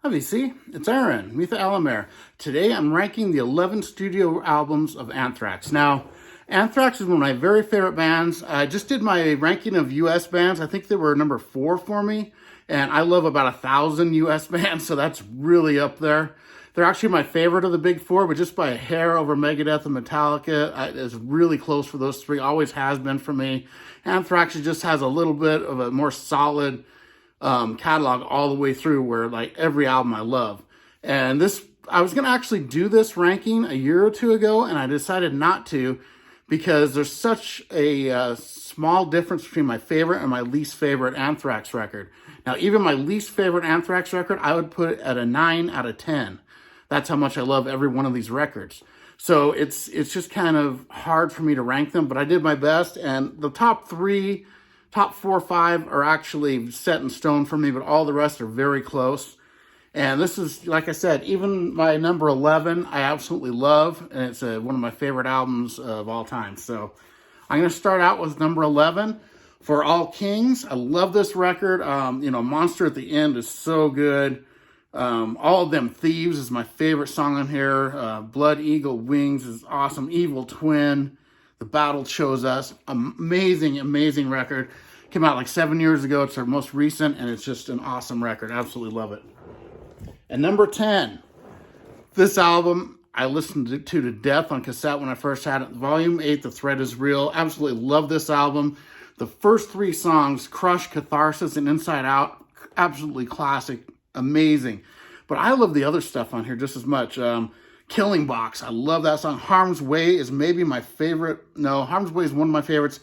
Hi VC, it's Aaron, Mitha Alamere. Today I'm ranking the 11 studio albums of Anthrax. Now, Anthrax is one of my very favorite bands. I just did my ranking of US bands. I think they were number 4 for me. And I love about 1,000 US bands, so that's really up there. They're actually my favorite of the big 4, but just by a hair over Megadeth and Metallica. It's really close for those 3, always has been for me. Anthrax just has a little bit of a more solid catalog all the way through, where like every album I love. And this, I was going to actually do this ranking a year or two ago, and I decided not to because there's such a small difference between my favorite and my least favorite Anthrax record. Now, even my least favorite Anthrax record, I would put it at a 9 out of 10. That's how much I love every one of these records. So it's just kind of hard for me to rank them, but I did my best. And the top 4 or 5 are actually set in stone for me, but all the rest are very close. And this is, like I said, even my number 11, I absolutely love, and it's one of my favorite albums of all time. So I'm going to start out with number 11, For All Kings. I love this record. Monster at the End is so good. All of Them Thieves is my favorite song on here. Blood Eagle Wings is awesome. Evil Twin. The Battle Chose Us. Amazing, amazing record. Came out like 7 years ago. It's our most recent, and it's just an awesome record. Absolutely love it. And number 10. This album, I listened to death on cassette when I first had it. Volume 8, The Threat Is Real. Absolutely love this album. The first 3 songs, Crush, Catharsis, and Inside Out, absolutely classic. Amazing. But I love the other stuff on here just as much. Killing Box. I love that song. Harm's Way is maybe my favorite. No, Harm's Way is one of my favorites.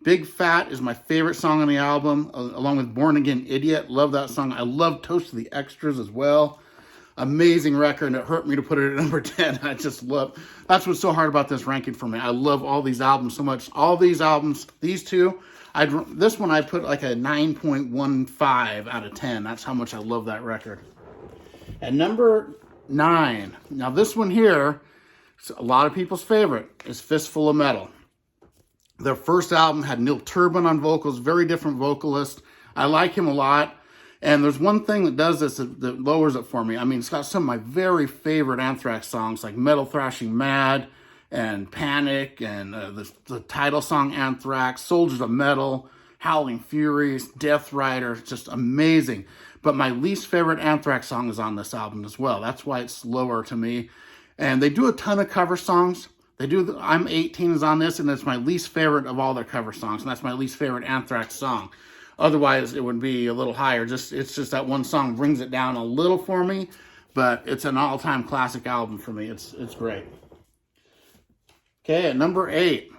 Big Fat is my favorite song on the album, along with Born Again Idiot. Love that song. I love Toast to the Extras as well. Amazing record, and it hurt me to put it at number 10. I just love, that's what's so hard about this ranking for me. I love all these albums so much. All these albums, these two, this one I put like a 9.15 out of 10. That's how much I love that record. And number 9. Now this one here, a lot of people's favorite, is Fistful of Metal. Their first album had Neil Turbin on vocals, very different vocalist. I like him a lot. And there's one thing that does this that lowers it for me. I mean, it's got some of my very favorite Anthrax songs, like Metal Thrashing Mad and Panic, and the title song Anthrax, Soldiers of Metal, Howling Furies, Death Rider, just amazing. But my least favorite Anthrax song is on this album as well. That's why it's lower to me. And they do a ton of cover songs. They do, I'm 18 is on this, and it's my least favorite of all their cover songs, and that's my least favorite Anthrax song. Otherwise, it would be a little higher. It's just that one song brings it down a little for me, but it's an all-time classic album for me. It's great. Okay, at number 8,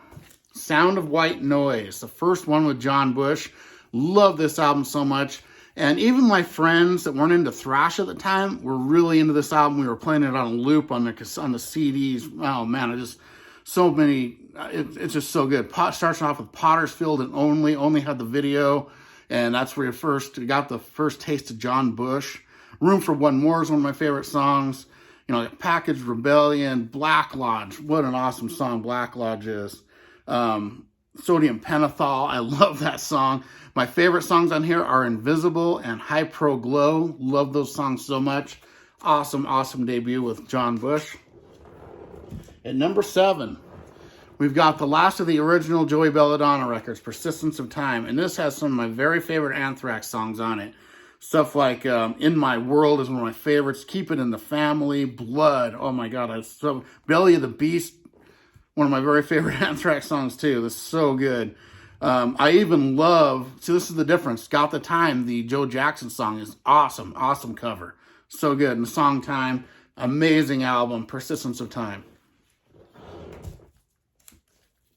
Sound of White Noise, the first one with John Bush. Love this album so much. And even my friends that weren't into thrash at the time were really into this album. We were playing it on a loop on the CDs. Oh man, so many. It's just so good. Starts off with Pottersfield and Only had the video, and that's where you got the first taste of John Bush. Room for One More is one of my favorite songs. Package Rebellion, Black Lodge. What an awesome song Black Lodge is. Sodium Pentothal, I love that song. My favorite songs on here are Invisible and High Pro Glow. Love those songs so much. Awesome, awesome debut with John Bush. At number 7, we've got the last of the original Joey Belladonna records, Persistence of Time. And this has some of my very favorite Anthrax songs on it. Stuff like In My World is one of my favorites. Keep It in the Family, Blood. Oh my God, Belly of the Beast. One of my very favorite Anthrax songs too. This is so good. I even love, see this is the difference, Got the Time, the Joe Jackson song is awesome. Awesome cover. So good. And the song Time, amazing album, Persistence of Time.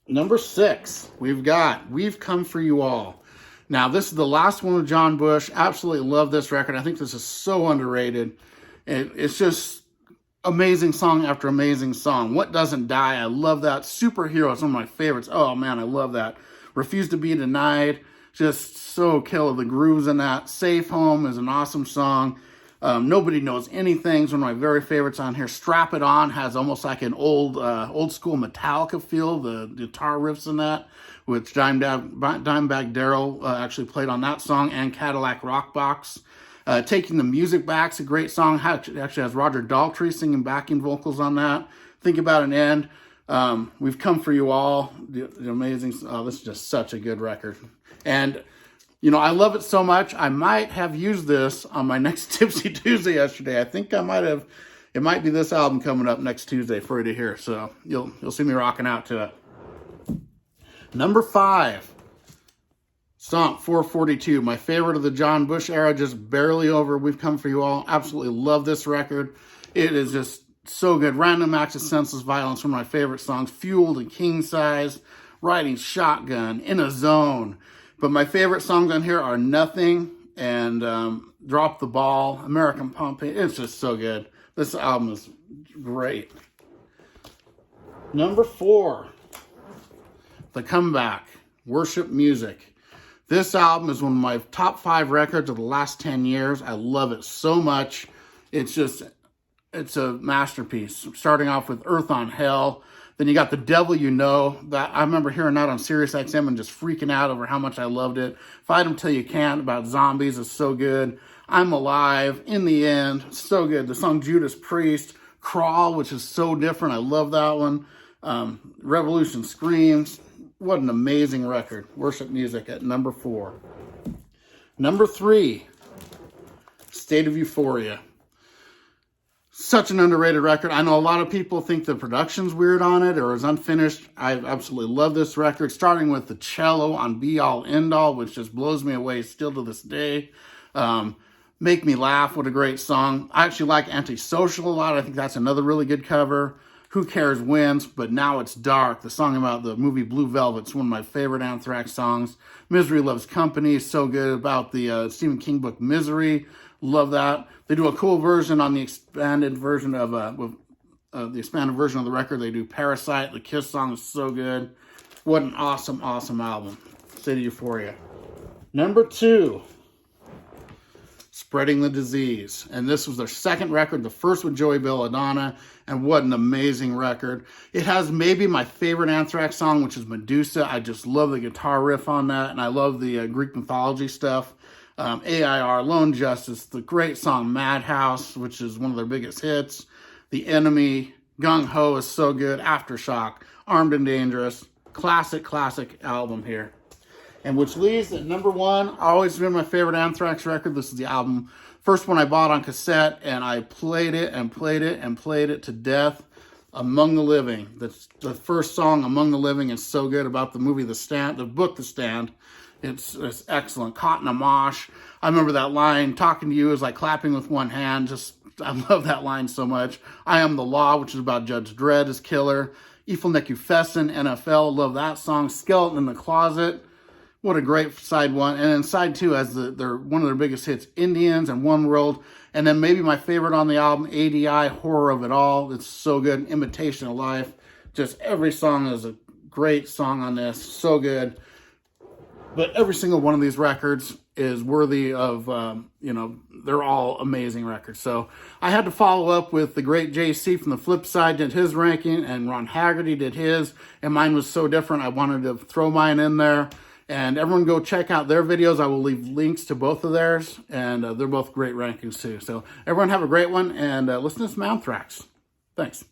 Number 6, we've got We've Come For You All. Now this is the last one with John Bush. Absolutely love this record. I think this is so underrated. It's just amazing song after amazing song. What Doesn't Die, I love that. Superhero is one of my favorites. Oh man, I love that. Refuse to Be Denied, just so killer. The grooves in that. Safe Home is an awesome song. Nobody Knows Anything is one of my very favorites on here. Strap It On has almost like an old school Metallica feel. The guitar riffs in that, which Dimebag Darrell actually played on that song, and Cadillac Rock Box. Taking the Music Back's a great song. Actually has Roger Daltrey singing backing vocals on that. Think About an End. We've Come for You All. The amazing. Oh, this is just such a good record. And I love it so much, I might have used this on my next Tipsy Tuesday yesterday. I think I might have. It might be this album coming up next Tuesday for you to hear. So you'll see me rocking out to it. Number 5, Stomp 442. My favorite of the John Bush era, just barely over We've Come for You All. Absolutely love this record. It is just so good. Random Acts of Senseless Violence, one of my favorite songs. Fueled and King Size. Riding Shotgun. In a Zone. But my favorite songs on here are Nothing and Drop the Ball, American Pumping. It's just so good. This album is great. Number 4, The Comeback, Worship Music. This album is one of my top 5 records of the last 10 years. I love it so much. It's a masterpiece. Starting off with Earth on Hell. Then you got The Devil You Know. That I remember hearing that on Sirius XM and just freaking out over how much I loved it. Fight 'Em Till You Can't about zombies is so good. I'm Alive, In the End, so good. The song Judas Priest, Crawl, which is so different. I love that one. Revolution Screams. What an amazing record. Worship Music at number 4. Number 3, State of Euphoria. Such an underrated record. I know a lot of people think the production's weird on it or is unfinished. I absolutely love this record, starting with the cello on Be All End All, which just blows me away still to this day. Make Me Laugh, what a great song. I actually like Antisocial a lot. I think that's another really good cover. Who Cares Wins, But Now It's Dark, the song about the movie Blue Velvet. It's one of my favorite Anthrax songs. Misery Loves Company is so good, about the Stephen King book Misery. Love that. They do a cool version on the expanded version of the record. They do Parasite. The Kiss song is so good. What an awesome, awesome album. State of Euphoria. Number 2, Spreading the Disease. And this was their second record, the first with Joey Belladonna, and what an amazing record. It has maybe my favorite Anthrax song, which is Medusa. I just love the guitar riff on that, and I love the Greek mythology stuff. AIR, Lone Justice, the great song Madhouse, which is one of their biggest hits. The Enemy, Gung Ho is so good. Aftershock, Armed and Dangerous. Classic album here. And which leads at number 1, always been my favorite Anthrax record. This is the album, first one I bought on cassette, and I played it and played it and played it to death. Among the Living. The first song, Among the Living, is so good, about the movie The Stand, the book The Stand. It's excellent. Caught in a Mosh. I remember that line, talking to you is like clapping with one hand. I love that line so much. I Am the Law, which is about Judge Dredd as killer. Ifilneku Fessin, NFL. Love that song. Skeleton in the Closet. What a great side 1. And then side 2 has one of their biggest hits, Indians and One World. And then maybe my favorite on the album, ADI, Horror of It All. It's so good. Imitation of Life. Just every song is a great song on this. So good. But every single one of these records is worthy of, they're all amazing records. So I had to follow up with the great JC from the Flip Side did his ranking, and Ron Haggerty did his, and mine was so different. I wanted to throw mine in there. And everyone go check out their videos. I will leave links to both of theirs, and they're both great rankings too. So everyone have a great one, and listen to some Anthrax. Thanks.